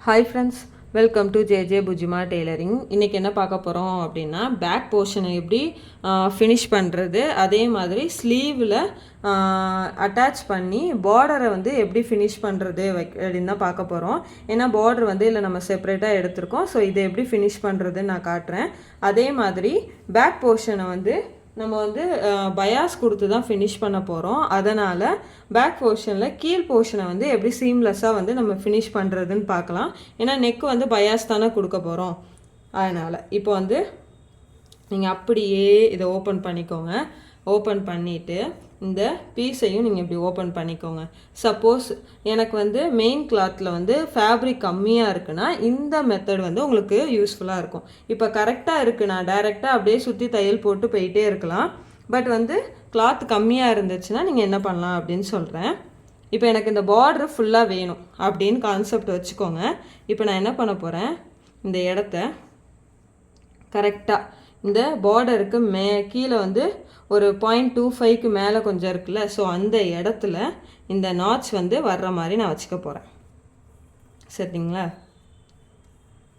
Hi friends, welcome to J புஜிமா tailoring. இன்றைக்கி என்ன பார்க்க போகிறோம் அப்படின்னா, பேக் போர்ஷனை எப்படி ஃபினிஷ் பண்ணுறது, அதே மாதிரி ஸ்லீவில் அட்டாச் பண்ணி பார்டரை வந்து எப்படி ஃபினிஷ் பண்ணுறது அப்படின்னு தான் பார்க்க போகிறோம். ஏன்னா பார்டர் வந்து இல்லை நம்ம செப்பரேட்டாக எடுத்திருக்கோம். ஸோ இதை எப்படி ஃபினிஷ் பண்ணுறதுன்னு நான் காட்டுறேன். அதே மாதிரி பேக் போர்ஷனை வந்து நம்ம வந்து பயாஸ் கொடுத்து தான் ஃபினிஷ் பண்ண போகிறோம். அதனால் பேக் போர்ஷனில் கீழ் போர்ஷனை வந்து எப்படி சீம்லெஸ்ஸாக வந்து நம்ம ஃபினிஷ் பண்ணுறதுன்னு பார்க்கலாம். ஏன்னா நெக்கு வந்து பயாஸ் தானே கொடுக்க போகிறோம். அதனால் இப்போ வந்து நீங்கள் அப்படியே இதை ஓப்பன் பண்ணிக்கோங்க. ஓப்பன் பண்ணிவிட்டு இந்த பீஸையும் நீங்கள் இப்படி ஓப்பன் பண்ணிக்கோங்க. சப்போஸ் எனக்கு வந்து மெயின் கிளாத்தில் வந்து ஃபேப்ரிக் கம்மியாக இருக்குன்னா இந்த மெத்தட் வந்து உங்களுக்கு யூஸ்ஃபுல்லாக இருக்கும். இப்போ கரெக்டாக இருக்குன்னா டைரெக்டாக அப்படியே சுற்றி தையல் போட்டு போயிட்டே இருக்கலாம். பட் வந்து கிளாத் கம்மியாக இருந்துச்சுன்னா நீங்கள் என்ன பண்ணலாம் அப்படின்னு சொல்கிறேன். இப்போ எனக்கு இந்த பார்ட்ரு ஃபுல்லாக வேணும் அப்படின்னு கான்செப்ட் வச்சுக்கோங்க. இப்போ நான் என்ன பண்ண போகிறேன், இந்த இடத்த கரெக்டாக இந்த பார்டருக்கு கீழே வந்து ஒரு 0.25க்கு மேலே கொஞ்சம் இருக்குல்ல, ஸோ அந்த இடத்துல இந்த நாட்ச் வந்து வர்ற மாதிரி நான் வச்சுக்க போகிறேன். சரிங்களா?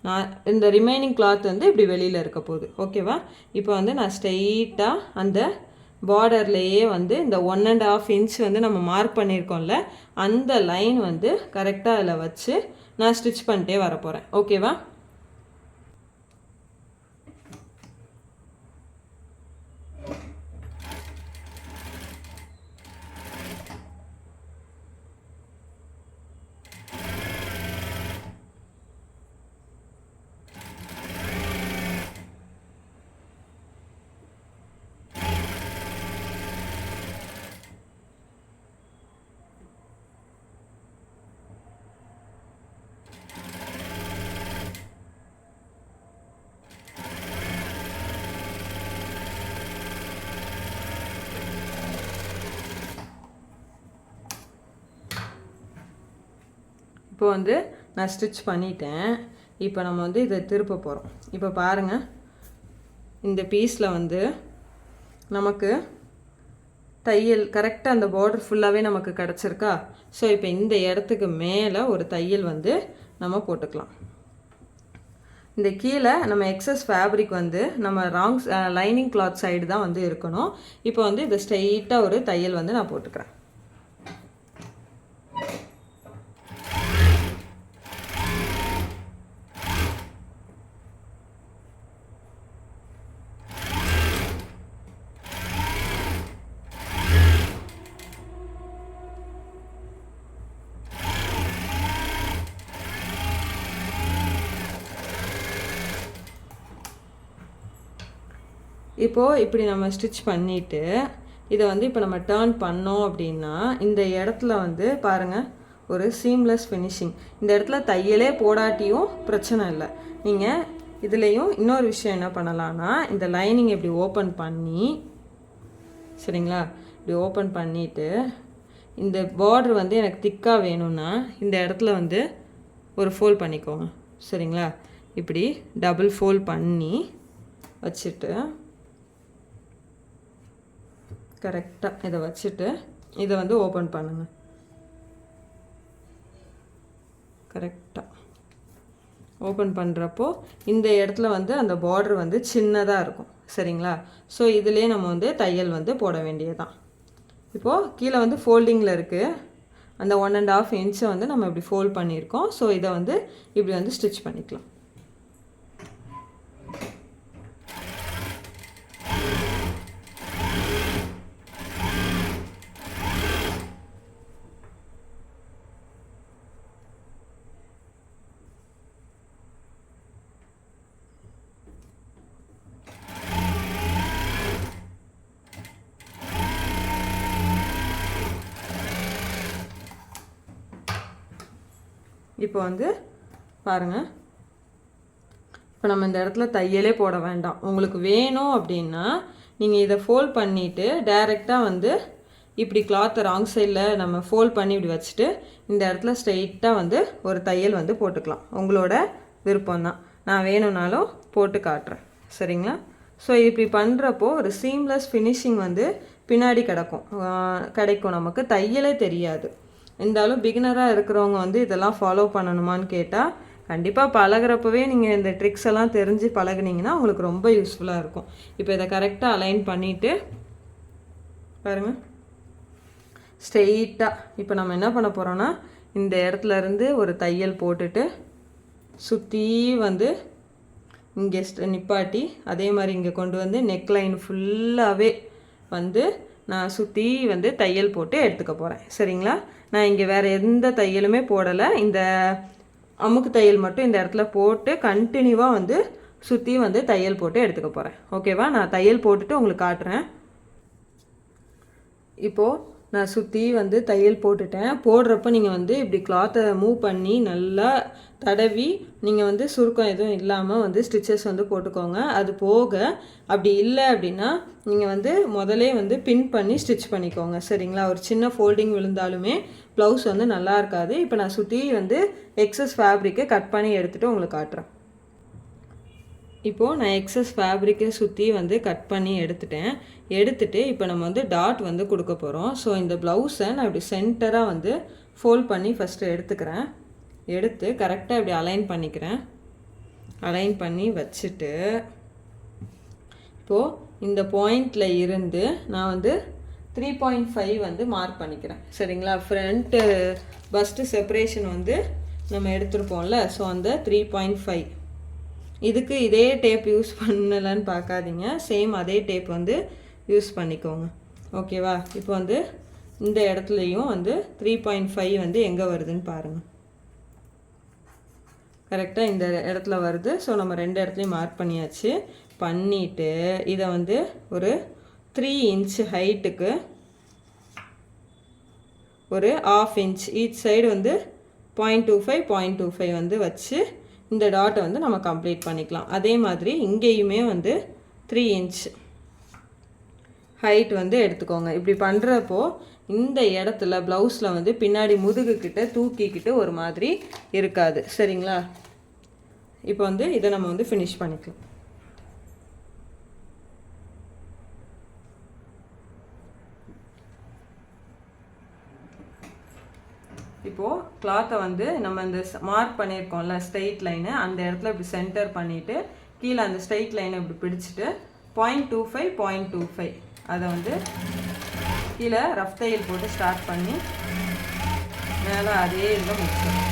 நான் இந்த ரிமைனிங் கிளாத் வந்து இப்படி வெளியில் இருக்க போகுது. ஓகேவா? இப்போ வந்து நான் ஸ்ட்ரெயிட்டாக அந்த பார்டர்லேயே வந்து இந்த 1.5 இன்ச் வந்து நம்ம மார்க் பண்ணியிருக்கோம்ல, அந்த லைன் வந்து கரெக்டாக அதில் வச்சு நான் ஸ்டிச் பண்ணிட்டே வர போகிறேன். ஓகேவா? இப்போ வந்து நான் ஸ்டிச் பண்ணிட்டேன். இப்போ நம்ம வந்து இதை திருப்ப போகிறோம். இப்போ பாருங்கள், இந்த பீஸில் வந்து நமக்கு தையல் கரெக்டாக அந்த பார்டர் ஃபுல்லாகவே நமக்கு கிடச்சிருக்கா. ஸோ இப்போ இந்த இடத்துக்கு மேலே ஒரு தையல் வந்து நம்ம போட்டுக்கலாம். இந்த கீழே நம்ம எக்ஸஸ் ஃபேப்ரிக் வந்து நம்ம லைனிங் கிளாத் சைடு தான் வந்து இருக்கணும். இப்போ வந்து இதை ஸ்ட்ரெயிட்டாக ஒரு தையல் வந்து நான் போட்டுக்கிறேன். இப்போது இப்படி நம்ம ஸ்டிச் பண்ணிவிட்டு இதை வந்து இப்போ நம்ம டேர்ன் பண்ணோம் அப்படின்னா இந்த இடத்துல வந்து பாருங்கள் ஒரு சீம்லெஸ் ஃபினிஷிங். இந்த இடத்துல தையலே போடாட்டியும் பிரச்சனை இல்லை. நீங்கள் இதுலேயும் இன்னொரு விஷயம் என்ன பண்ணலான்னா, இந்த லைனிங் இப்படி ஓப்பன் பண்ணி, சரிங்களா, இப்படி ஓப்பன் பண்ணிவிட்டு இந்த பார்டர் வந்து எனக்கு திக்காக வேணும்னா இந்த இடத்துல வந்து ஒரு ஃபோல்ட் பண்ணிக்கோங்க. சரிங்களா? இப்படி டபுள் ஃபோல்ட் பண்ணி வச்சுட்டு கரெக்டாக இதை வச்சுட்டு இதை வந்து ஓப்பன் பண்ணுங்கள். கரெக்டாக ஓப்பன் பண்ணுறப்போ இந்த இடத்துல வந்து அந்த பார்டர் வந்து சின்னதாக இருக்கும். சரிங்களா? ஸோ இதிலே நம்ம வந்து தையல் வந்து போட வேண்டியதுதான். இப்போது கீழே வந்து ஃபோல்டிங்கில் இருக்குது. அந்த 1.5 இன்ச்சை வந்து நம்ம இப்படி ஃபோல்ட் பண்ணியிருக்கோம். ஸோ இதை வந்து இப்படி வந்து ஸ்டிச் பண்ணிக்கலாம். இப்போ வந்து பாருங்கள், இப்போ நம்ம இந்த இடத்துல தையலே போட வேண்டாம். உங்களுக்கு வேணும் அப்படின்னா நீங்கள் இதை ஃபோல்ட் பண்ணிவிட்டு டைரெக்டாக வந்து இப்படி கிளாத்தை ராங் சைடில் நம்ம ஃபோல்ட் பண்ணி இப்படி வச்சுட்டு இந்த இடத்துல ஸ்ட்ரெயிட்டாக வந்து ஒரு தையல் வந்து போட்டுக்கலாம். உங்களோட விருப்பம்தான். நான் வேணும்னாலும் போட்டு காட்டுறேன். சரிங்களா? ஸோ இப்படி பண்ணுறப்போ ஒரு சீம்லெஸ் ஃபினிஷிங் வந்து பின்னாடி கிடைக்கும். நமக்கு தையலே தெரியாது. இருந்தாலும் பிகினராக இருக்கிறவங்க வந்து இதெல்லாம் ஃபாலோ பண்ணணுமான்னு கேட்டால் கண்டிப்பாக பழகிறப்பவே நீங்கள் இந்த ட்ரிக்ஸ் எல்லாம் தெரிஞ்சு பழகுனீங்கன்னா உங்களுக்கு ரொம்ப யூஸ்ஃபுல்லாக இருக்கும். இப்போ இதை கரெக்டாக அலைன் பண்ணிவிட்டு பாருங்கள், ஸ்ட்ரெயிட்டாக இப்போ நம்ம என்ன பண்ண போகிறோன்னா இந்த இடத்துல இருந்து ஒரு தையல் போட்டுட்டு சுற்றி வந்து இங்கே நிப்பாட்டி அதே மாதிரி இங்கே கொண்டு வந்து நெக் லைன் ஃபுல்லாகவே வந்து நான் சுற்றி வந்து தையல் போட்டு எடுத்துக்க போகிறேன். சரிங்களா? நான் இங்கே வேறு எந்த தையலுமே போடலை. இந்த அமுக்கு தையல் மட்டும் இந்த இடத்துல போட்டு கண்டினியூவாக வந்து சுற்றி வந்து தையல் போட்டு எடுத்துக்க போகிறேன். ஓகேவா? நான் தையல் போட்டுட்டு உங்களுக்கு காட்டுறேன். இப்போது நான் சுற்றி வந்து தையல் போட்டுட்டேன். போடுறப்ப நீங்கள் வந்து இப்படி கிளாத்தை மூவ் பண்ணி நல்லா தடவி நீங்கள் வந்து சுருக்கம் எதுவும் இல்லாமல் வந்து ஸ்டிச்சஸ் வந்து போட்டுக்கோங்க. அது போக அப்படி இல்லை அப்படின்னா நீங்கள் வந்து முதலே வந்து பின் பண்ணி ஸ்டிச் பண்ணிக்கோங்க. சரிங்களா? ஒரு சின்ன ஃபோல்டிங் விழுந்தாலுமே ப்ளவுஸ் வந்து நல்லா இருக்காது. இப்போ நான் சுற்றி வந்து எக்ஸஸ் ஃபேப்ரிக்கை கட் பண்ணி எடுத்துகிட்டு உங்களுக்கு காட்டுறேன். இப்போது நான் எக்ஸஸ் ஃபேப்ரிக்கை சுற்றி வந்து கட் பண்ணி எடுத்துகிட்டு இப்போ நம்ம வந்து டாட் வந்து கொடுக்க போகிறோம். ஸோ இந்த ப்ளவுஸை நான் இப்படி சென்டராக வந்து ஃபோல்ட் பண்ணி ஃபஸ்ட்டு எடுத்துக்கிறேன். எடுத்து கரெக்டாக இப்படி அலைன் பண்ணிக்கிறேன். அலைன் பண்ணி வச்சுட்டு இப்போது இந்த பாயிண்டில் இருந்து நான் வந்து 3.5 வந்து மார்க் பண்ணிக்கிறேன். சரிங்களா? ஃப்ரண்ட்டு பஸ்ட்டு செப்பரேஷன் வந்து நம்ம எடுத்துருப்போம்ல, ஸோ அந்த 3.5 இதுக்கு இதே டேப் யூஸ் பண்ணலன்னு பார்க்காதீங்க, சேம் அதே டேப் வந்து யூஸ் பண்ணிக்கோங்க. ஓகேவா? இப்போ வந்து இந்த இடத்துலையும் வந்து 3.5 வந்து எங்கே வருதுன்னு பாருங்கள். கரெக்டாக இந்த இடத்துல வருது. ஸோ நம்ம 2 இடத்துலையும் மார்க் பண்ணியாச்சு. பண்ணிவிட்டு இதை வந்து ஒரு 3 இன்ச் ஹைட்டுக்கு ஒரு 1/2 இன்ச் ஈச் சைடு வந்து 0.25 வந்து வச்சு இந்த டாட்டை வந்து நம்ம கம்ப்ளீட் பண்ணிக்கலாம். அதே மாதிரி இங்கேயுமே வந்து 3 இன்ச் ஹைட் வந்து எடுத்துக்கோங்க. இப்படி பண்ணுறப்போ இந்த இடத்துல ப்ளவுஸில் வந்து பின்னாடி முதுகுக்கிட்ட தூக்கிக்கிட்டு ஒரு மாதிரி இருக்காது. சரிங்களா? இப்போ வந்து இதை நம்ம வந்து ஃபினிஷ் பண்ணிக்கலாம். இப்போது கிளாத்தை வந்து நம்ம இந்த மார்க் பண்ணியிருக்கோம்ல ஸ்ட்ரெயிட் லைனு, அந்த இடத்துல இப்படி சென்டர் பண்ணிவிட்டு கீழே அந்த ஸ்ட்ரெயிட் லைனை இப்படி பிடிச்சிட்டு 0.25 அதை வந்து கீழே ரஃப் தையல் போட்டு ஸ்டார்ட் பண்ணி மேலே அதே இதில் முடிச்சிடணும்.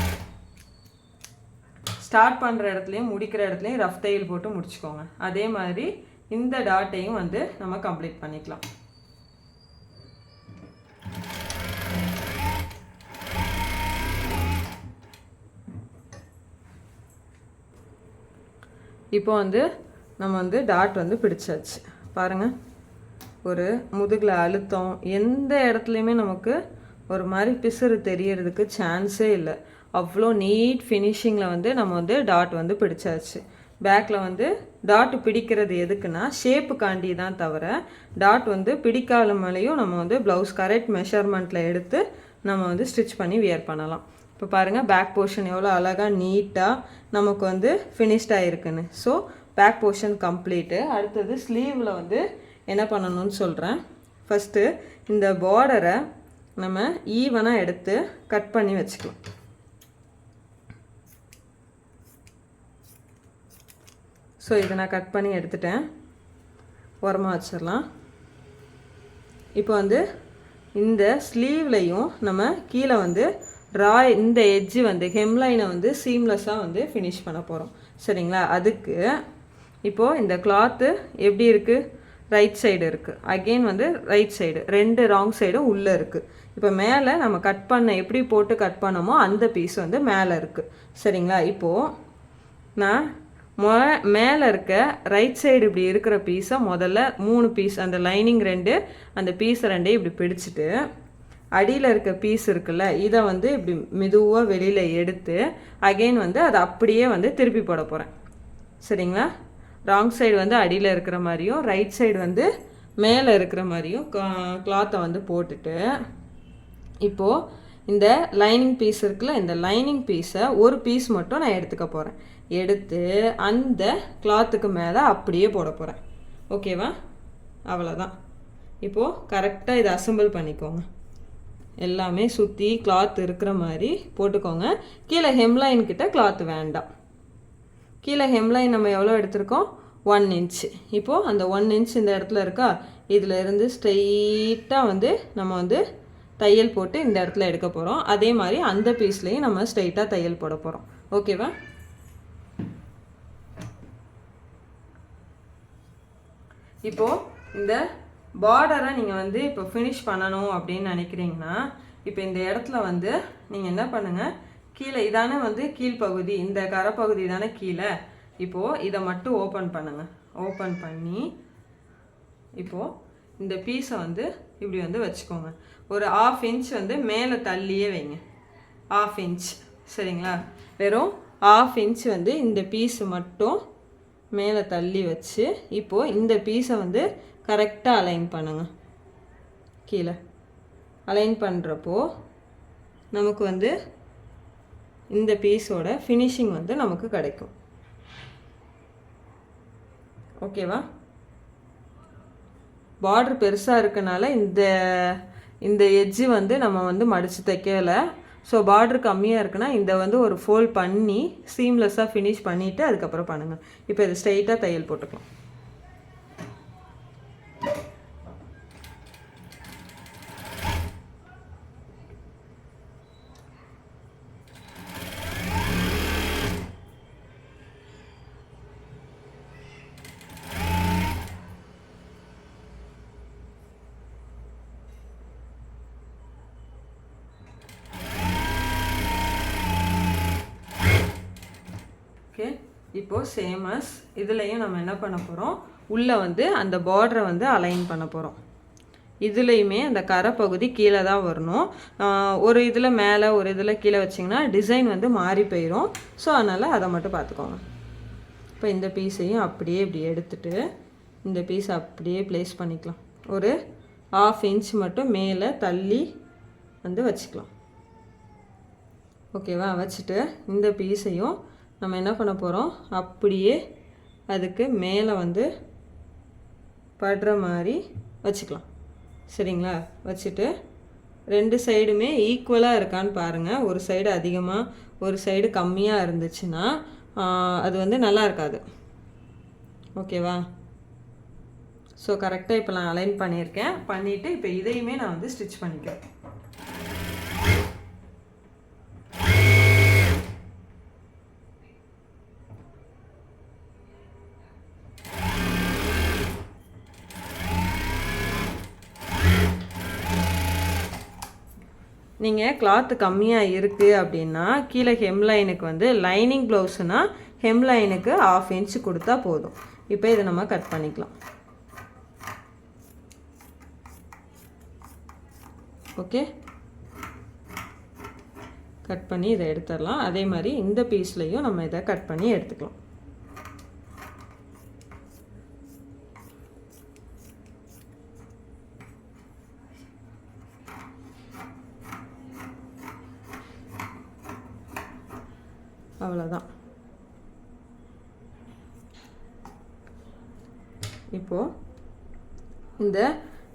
ஸ்டார்ட் பண்ணுற இடத்துலையும் முடிக்கிற இடத்துலையும் ரஃப் தையல் போட்டு முடிச்சுக்கோங்க. அதே மாதிரி இந்த டாட்டையும் வந்து நம்ம கம்ப்ளீட் பண்ணிக்கலாம். இப்போ வந்து நம்ம வந்து டாட் வந்து பிடிச்சாச்சு. பாருங்கள், ஒரு முதுகில் அழுத்தம் எந்த இடத்துலையுமே நமக்கு ஒரு மாதிரி பிசுறு தெரியறதுக்கு சான்ஸே இல்லை. அவ்வளோ நீட் ஃபினிஷிங்கில் வந்து நம்ம வந்து டாட் வந்து பிடிச்சாச்சு. பேக்கில் வந்து டாட் பிடிக்கிறது எதுக்குன்னா ஷேப்புக்காண்டி தான், தவிர டாட் வந்து பிடிக்காத மேலேயும் நம்ம வந்து ப்ளவுஸ் கரெக்ட் மெஷர்மெண்ட்டில் எடுத்து நம்ம வந்து ஸ்டிச் பண்ணி வியர் பண்ணலாம். இப்போ பாருங்கள் பேக் போர்ஷன் எவ்வளோ அழகாக நீட்டாக நமக்கு வந்து ஃபினிஷ்ட் ஆகிருக்குன்னு. So back portion complete. அடுத்தது ஸ்லீவில் வந்து என்ன பண்ணணும்னு சொல்கிறேன். ஃபஸ்ட்டு இந்த பார்டரை நம்ம ஈவனாக எடுத்து கட் பண்ணி வச்சுக்கலாம். ஸோ இதை நான் கட் பண்ணி எடுத்துட்டேன், உரமாக வச்சிடலாம். இப்போ வந்து இந்த ஸ்லீவ்லையும் நம்ம கீழே வந்து இந்த எட்ஜு வந்து ஹெம்லைனை வந்து சீம்லெஸ்ஸாக வந்து ஃபினிஷ் பண்ண போகிறோம். சரிங்களா? அதுக்கு இப்போது இந்த கிளாத்து எப்படி இருக்குது? ரைட் சைடு இருக்குது, அகெயின் வந்து ரைட் சைடு, 2 ராங் சைடும் உள்ளே இருக்குது. இப்போ மேலே நம்ம கட் பண்ண எப்படி போட்டு கட் பண்ணமோ அந்த பீஸ் வந்து மேலே இருக்குது. சரிங்களா? இப்போது நான் மேலே இருக்க ரைட் சைடு இப்படி இருக்கிற பீஸை முதல்ல 3 பீஸ், அந்த லைனிங் 2 அந்த பீஸை 2 இப்படி பிடிச்சிட்டு அடியில் இருக்க பீஸ் இருக்குல்ல இதை வந்து இப்படி மெதுவாக வெளியில் எடுத்து அகெயின் வந்து அதை அப்படியே வந்து திருப்பி போட போகிறேன். சரிங்களா? ராங் சைடு வந்து அடியில் இருக்கிற மாதிரியும் ரைட் சைடு வந்து மேலே இருக்கிற மாதிரியும் கிளாத்தை வந்து போட்டுட்டு இப்போது இந்த லைனிங் பீஸ் இருக்குல்ல, இந்த லைனிங் பீஸை ஒரு பீஸ் மட்டும் நான் எடுத்துக்க போகிறேன். எடுத்து அந்த கிளாத்துக்கு மேலே அப்படியே போட போகிறேன். ஓகேவா? அவ்வளோதான். இப்போது கரெக்டாக இதை அசெம்பிள் பண்ணிக்கோங்க. எல்லாமே சுற்றி கிளாத் இருக்கிற மாதிரி போட்டுக்கோங்க. கீழே ஹெம்லைன் கிட்ட கிளாத் வேண்டாம். கீழே ஹெம்லைன் நம்ம எவ்வளோ எடுத்திருக்கோம்? 1 இன்ச். இப்போது அந்த 1 இன்ச் இந்த இடத்துல இருக்கா, இதில் இருந்து ஸ்ட்ரெயிட்டாக வந்து நம்ம வந்து தையல் போட்டு இந்த இடத்துல எடுக்க போகிறோம். அதே மாதிரி அந்த பீஸ்லேயும் நம்ம ஸ்ட்ரெயிட்டாக தையல் போட போகிறோம். ஓகேவா? இப்போது இந்த பார்டரை நீங்கள் வந்து இப்போ ஃபினிஷ் பண்ணணும் அப்படின்னு நினைக்கிறீங்கன்னா, இப்போ இந்த இடத்துல வந்து நீங்கள் என்ன பண்ணுங்கள், கீழே இதானே வந்து கீழ்ப்பகுதி, இந்த கரைப்பகுதி தானே கீழே. இப்போது இதை மட்டும் ஓப்பன் பண்ணுங்கள். ஓப்பன் பண்ணி இப்போது இந்த பீஸை வந்து இப்படி வந்து வச்சுக்கோங்க. ஒரு 1/2 இன்ச் வந்து மேலே தள்ளியே வைங்க. 1/2 இன்ச், சரிங்களா? வெறும் 1/2 இன்ச் வந்து இந்த பீஸு மட்டும் மேலே தள்ளி வச்சு இப்போது இந்த பீஸை வந்து கரெக்டாக அலைன் பண்ணுங்க. கீழே அலைன் பண்ணுறப்போ நமக்கு வந்து இந்த பீஸோட ஃபினிஷிங் வந்து நமக்கு கிடைக்கும். ஓகேவா? பார்டர் பெருசாக இருக்கனால இந்த எட்ஜு வந்து நம்ம வந்து மடித்து தைக்கலை. ஸோ பார்டர் கம்மியாக இருக்குன்னா இந்த வந்து ஒரு ஃபோல்ட் பண்ணி சீம்லெஸ்ஸாக ஃபினிஷ் பண்ணிவிட்டு அதுக்கப்புறம் பண்ணுங்கள். இப்போ இது ஸ்ட்ரெயிட்டாக தையல் போட்டுக்கலாம். ஓகே, இப்போது சேமஸ் இதுலேயும் நம்ம என்ன பண்ண போகிறோம், உள்ளே வந்து அந்த பார்டரை வந்து அலைன் பண்ண போகிறோம். இதுலேயுமே அந்த கரை பகுதி கீழே தான் வரணும். ஒரு இதில் மேலே ஒரு இதில் கீழே வச்சிங்கன்னா டிசைன் வந்து மாறி போயிடும். ஸோ அதனால் அதை மட்டும் பார்த்துக்கோங்க. இப்போ இந்த பீஸையும் அப்படியே இப்படி எடுத்துகிட்டு இந்த பீஸை அப்படியே ப்ளேஸ் பண்ணிக்கலாம். ஒரு 1/2 இன்ச் மட்டும் மேலே தள்ளி வந்து வச்சுக்கலாம். ஓகேவா? வச்சுட்டு இந்த பீஸையும் நம்ம என்ன பண்ண போகிறோம், அப்படியே அதுக்கு மேலே வந்து படுற மாதிரி வச்சுக்கலாம். சரிங்களா? வச்சுட்டு 2 சைடுமே ஈக்குவலாக இருக்கான்னு பாருங்கள். ஒரு சைடு அதிகமாக ஒரு சைடு கம்மியாக இருந்துச்சுன்னா அது வந்து நல்லா இருக்காது. ஓகேவா? ஸோ கரெக்டாக இப்போ நான் அலைன் பண்ணியிருக்கேன். பண்ணிவிட்டு இப்போ இதையுமே நான் வந்து ஸ்டிச் பண்ணிக்கிறேன். நீங்கள் கிளாத்து கம்மியாக இருக்குது அப்படின்னா கீழே ஹெம்லைனுக்கு வந்து லைனிங் ப்ளவுஸுனால் ஹெம்லைனுக்கு 1/2 இன்ச் கொடுத்தா போதும். இப்போ இதை நம்ம கட் பண்ணிக்கலாம். ஓகே, கட் பண்ணி இதை எடுத்துடலாம். அதே மாதிரி இந்த பீஸ்லையும் நம்ம இதை கட் பண்ணி எடுத்துக்கலாம். அவ்வளோதான். இப்போது இந்த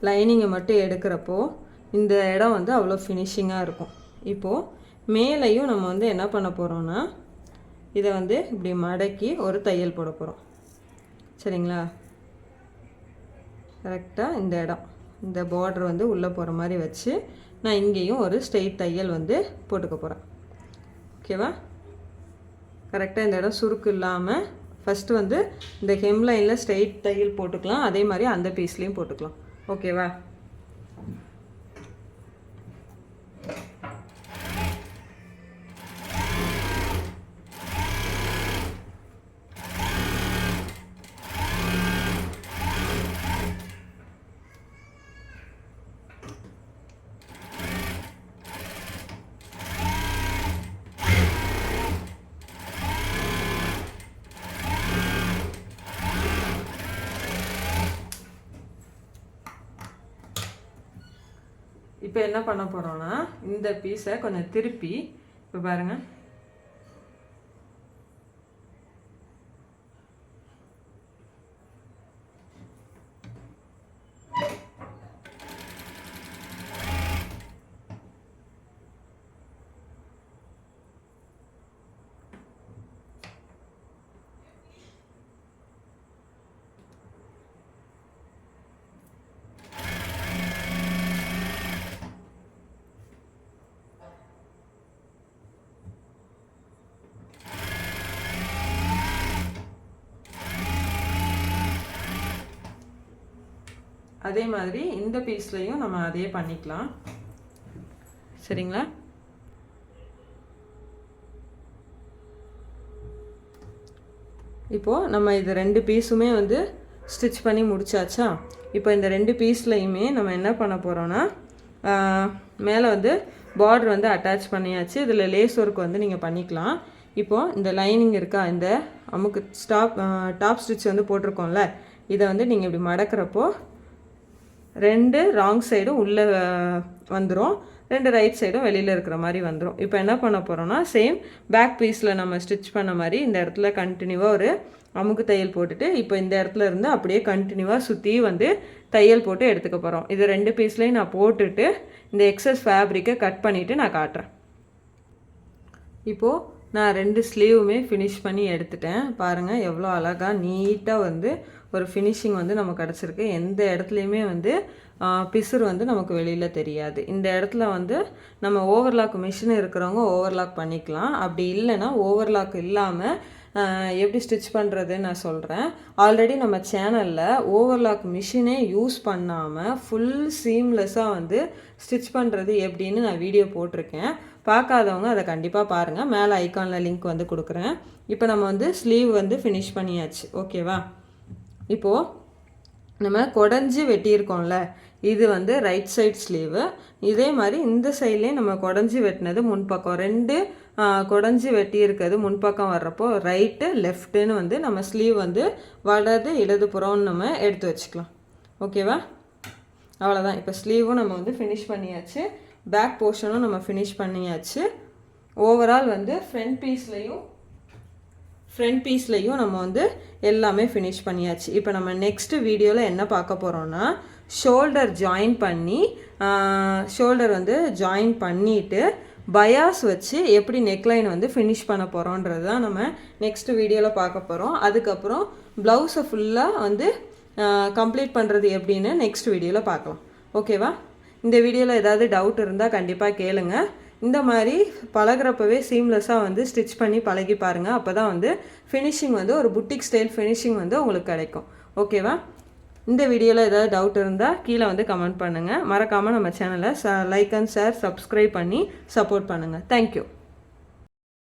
லைனிங்கை மட்டும் எடுக்கிறப்போ இந்த இடம் வந்து அவ்வளோ ஃபினிஷிங்காக இருக்கும். இப்போது மேலேயும் நம்ம வந்து என்ன பண்ண போகிறோன்னா இதை வந்து இப்படி மடக்கி ஒரு தையல் போட போகிறோம். சரிங்களா? கரெக்டாக இந்த இடம் இந்த பார்டர் வந்து உள்ளே போகிற மாதிரி வச்சு நான் இங்கேயும் ஒரு ஸ்ட்ரெயிட் தையல் வந்து போட்டுக்க போகிறேன். ஓகேவா? கரெக்டாக இந்த இடம் சுருக்கு இல்லாமல் ஃபஸ்ட்டு வந்து இந்த ஹெம்லைனில் ஸ்ட்ரெயிட் தையல் போட்டுக்கலாம். அதே மாதிரி அந்த பீஸ்லேயும் போட்டுக்கலாம். ஓகேவா? இப்போ என்ன பண்ண போகிறோன்னா இந்த பீஸை கொஞ்சம் திருப்பி இப்போ பாருங்கள், அதே மாதிரி இந்த பீஸ்லையும் நம்ம அதே பண்ணிக்கலாம். சரிங்களா? இப்போது நம்ம இது 2 பீஸுமே வந்து ஸ்டிச் பண்ணி முடிச்சாச்சா? இப்போ இந்த 2 பீஸ்லையுமே நம்ம என்ன பண்ண போகிறோன்னா, மேலே வந்து பார்டர் வந்து அட்டாச் பண்ணியாச்சு. இதில் லேஸ் ஒர்க் வந்து நீங்கள் பண்ணிக்கலாம். இப்போது இந்த லைனிங் இருக்கா, இந்த அமுக்கு டாப் ஸ்டிச் வந்து போட்டிருக்கோம்ல, இதை வந்து நீங்கள் இப்படி மடக்கிறப்போ 2 ராங் சைடும் உள்ளே வந்துடும், 2 ரைட் சைடும் வெளியில் இருக்கிற மாதிரி வந்துடும். இப்போ என்ன பண்ண போகிறோன்னா, சேம் பேக் பீஸில் நம்ம ஸ்டிச் பண்ண மாதிரி இந்த இடத்துல கண்டினியூவாக ஒரு அமுக்கு தையல் போட்டுட்டு, இப்போ இந்த இடத்துல இருந்து அப்படியே கண்டினியூவாக சுற்றி வந்து தையல் போட்டு எடுத்துக்க போகிறோம். இது 2 பீஸ்லேயும் நான் போட்டுட்டு இந்த எக்ஸஸ் ஃபேப்ரிக்கை கட் பண்ணிவிட்டு நான் காட்டுறேன். இப்போது நான் 2 ஸ்லீவுமே ஃபினிஷ் பண்ணி எடுத்துட்டேன். பாருங்கள் எவ்வளோ அழகாக நீட்டாக வந்து ஒரு ஃபினிஷிங் வந்து நமக்கு கிடச்சிருக்கு. எந்த இடத்துலையுமே வந்து பிசுறு வந்து நமக்கு வெளியில் தெரியாது. இந்த இடத்துல வந்து நம்ம ஓவர்லாக் மிஷின் இருக்கிறவங்க ஓவர்லாக் பண்ணிக்கலாம். அப்படி இல்லைன்னா ஓவர்லாக் இல்லாமல் எப்படி ஸ்டிச் பண்ணுறதுன்னு நான் சொல்கிறேன். ஆல்ரெடி நம்ம சேனலில் ஓவர்லாக் மிஷினே யூஸ் பண்ணாமல் ஃபுல் சீம்லெஸ்ஸாக வந்து ஸ்டிச் பண்ணுறது எப்படின்னு நான் வீடியோ போட்டிருக்கேன். பார்க்காதவங்க அதை கண்டிப்பாக பாருங்கள். மேலே ஐக்கானில் லிங்க் வந்து கொடுக்குறேன். இப்போ நம்ம வந்து ஸ்லீவ் வந்து ஃபினிஷ் பண்ணியாச்சு. ஓகேவா? இப்போது நம்ம குடஞ்சி வெட்டியிருக்கோம்ல, இது வந்து ரைட் சைட் ஸ்லீவு. இதே மாதிரி இந்த சைட்லேயும் நம்ம குடஞ்சி வெட்டினது முன்பக்கம், 2 குடஞ்சி வெட்டி இருக்கிறது முன்பக்கம் வர்றப்போ ரைட்டு லெஃப்ட்டுன்னு வந்து நம்ம ஸ்லீவ் வந்து வலது இடதுபுறம்னு நம்ம எடுத்து வச்சுக்கலாம். ஓகேவா? அவ்வளோதான். இப்போ ஸ்லீவும் நம்ம வந்து ஃபினிஷ் பண்ணியாச்சு, பேக் போர்ஷனும் நம்ம ஃபினிஷ் பண்ணியாச்சு. ஓவரால் வந்து ஃப்ரண்ட் பீஸ்லையும் நம்ம வந்து எல்லாமே ஃபினிஷ் பண்ணியாச்சு. இப்போ நம்ம நெக்ஸ்ட்டு வீடியோவில் என்ன பார்க்க போகிறோன்னா, ஷோல்டர் வந்து ஜாயின் பண்ணிவிட்டு பயாஸ் வச்சு எப்படி நெக்லைன் வந்து ஃபினிஷ் பண்ண போகிறோன்றது தான் நம்ம நெக்ஸ்ட் வீடியோவில் பார்க்க போகிறோம். அதுக்கப்புறம் ப்ளவுஸை ஃபுல்லாக வந்து கம்ப்ளீட் பண்ணுறது எப்படின்னு நெக்ஸ்ட் வீடியோவில் பார்க்கலாம். ஓகேவா? இந்த வீடியோவில் ஏதாவது டவுட் இருந்தால் கண்டிப்பாக கேளுங்க. இந்த மாதிரி பழகிறப்பவே சீம்லெஸ்ஸாக வந்து ஸ்டிச் பண்ணி பழகி பாருங்கள். அப்போ தான் வந்து ஃபினிஷிங் வந்து ஒரு புட்டிக் ஸ்டைல் ஃபினிஷிங் வந்து உங்களுக்கு கிடைக்கும். ஓகேவா? இந்த வீடியோவில் ஏதாவது டவுட் இருந்தால் கீழே வந்து கமெண்ட் பண்ணுங்கள். மறக்காமல் நம்ம சேனலை லைக் அண்ட் ஷேர் சப்ஸ்கிரைப் பண்ணி சப்போர்ட் பண்ணுங்கள். தேங்க்யூ.